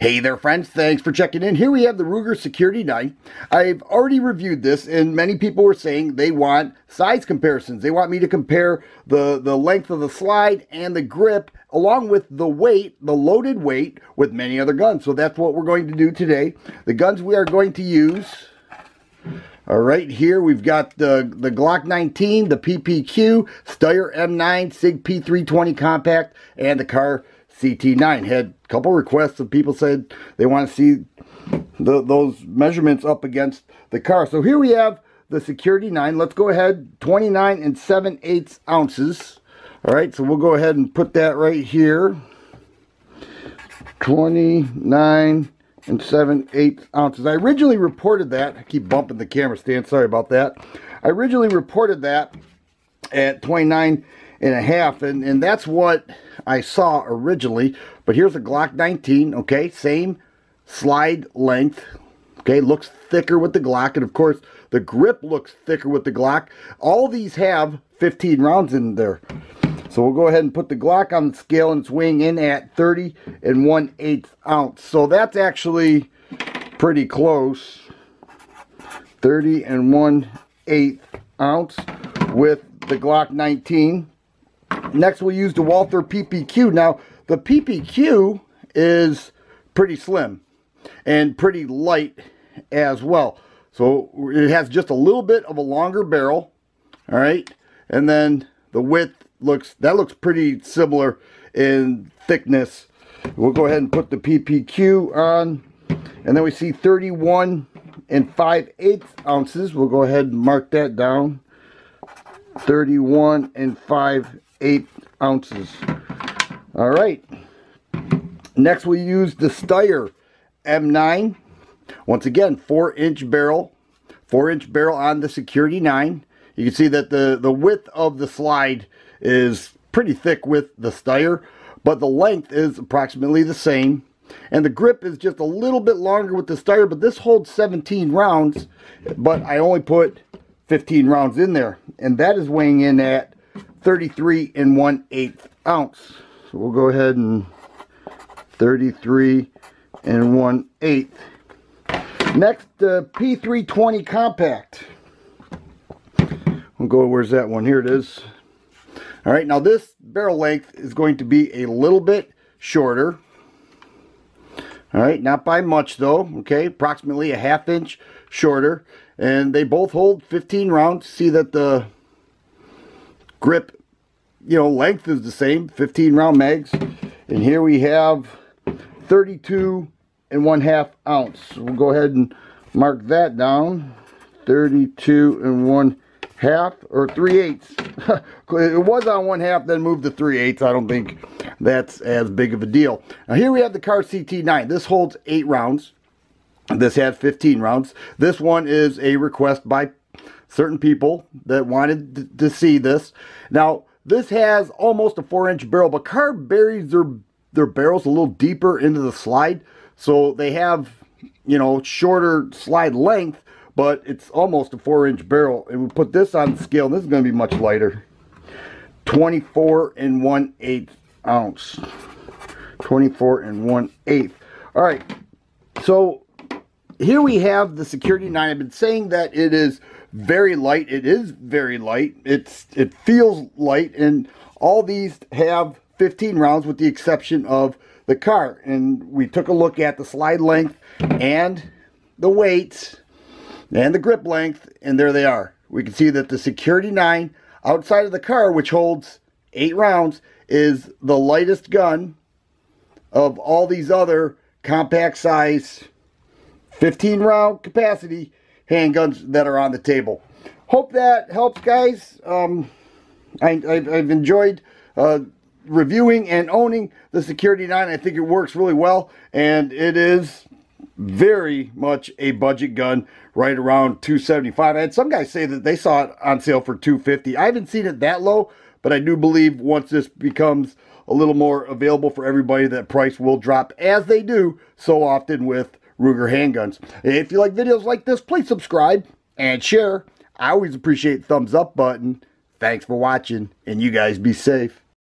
Hey there friends, thanks for checking in. Here we have the Ruger Security-9. I've already reviewed this and many people were saying they want size comparisons. They want me to compare the length of the slide and the grip along with the weight, the loaded weight with many other guns. So that's what we're going to do today. The guns we are going to use are right here. We've got the Glock 19, the PPQ, Steyr M9, Sig P320 Compact, and the Kahr CT9. Had a couple requests of people said they want to see those measurements up against the Kahr. So here we have the Security-9. Let's go ahead, 29 and 7/8 ounces. All right, so we'll go ahead and put that right here. 29 and 7/8 ounces. I originally reported that. I keep bumping the camera stand. Sorry about that. I originally reported that at 29 and a half, and that's what I saw originally. But here's a Glock 19. Okay, same slide length. Okay, looks thicker with the Glock, and of course the grip looks thicker with the Glock. All these have 15 rounds in there. So we'll go ahead and put the Glock on the scale, and it's weighing in at 30 and 1/8 ounce. So that's actually pretty close. 30 and 1/8 ounce with the Glock 19. Next we'll use the Walther PPQ. Now the PPQ is pretty slim and pretty light as well. So it has just a little bit of a longer barrel. All right, and then the width looks pretty similar in thickness. We'll go ahead and put the PPQ on, and then we see 31 and 5/8 ounces. We'll go ahead and mark that down. 31 and 5/8 ounces. All right, next we use the Steyr M9. Once again, 4-inch barrel, 4-inch barrel on the Security-9. You can see that the width of the slide is pretty thick with the Steyr, but the length is approximately the same, and the grip is just a little bit longer with the Steyr, but this holds 17 rounds, but I only put 15 rounds in there, and that is weighing in at 33 and 1/8 ounce. So we'll go ahead and 33 and 1/8. Next, the P320 Compact. We'll go, where's that one? Here it is. All right, now this barrel length is going to be a little bit shorter. All right, not by much though. Okay, approximately a 1/2 inch shorter, and they both hold 15 rounds. See that the grip, length is the same, 15 round mags. And here we have 32 and 1/2 ounce. So we'll go ahead and mark that down. 32 and 1/2 or 3/8. It was on 1/2, then moved to 3/8. I don't think that's as big of a deal. Now here we have the Kahr CT9. This holds 8 rounds. This had 15 rounds. This one is a request by certain people that wanted to see this. Now this has almost a 4-inch barrel, but Kahr buries their barrels a little deeper into the slide, so they have shorter slide length, but it's almost a 4-inch barrel. And we put this on the scale, and this is going to be much lighter. 24 and 1/8 ounce. 24 and 1/8. All right, so here we have the Security-9. I've been saying that it is very light. It is very light. It feels light, and all these have 15 rounds with the exception of the Kahr. And we took a look at the slide length and the weight and the grip length, and there they are. We can see that the Security-9, outside of the Kahr, which holds 8 rounds, is the lightest gun of all these other compact size 15 round capacity handguns that are on the table. Hope that helps, guys. I've enjoyed reviewing and owning the Security-9. I think it works really well, and it is very much a budget gun, right around $275. I had some guys say that they saw it on sale for $250. I haven't seen it that low, but I do believe once this becomes a little more available for everybody, that price will drop, as they do so often with Ruger handguns. If you like videos like this, please subscribe and share. I always appreciate the thumbs up button. Thanks for watching, and you guys be safe.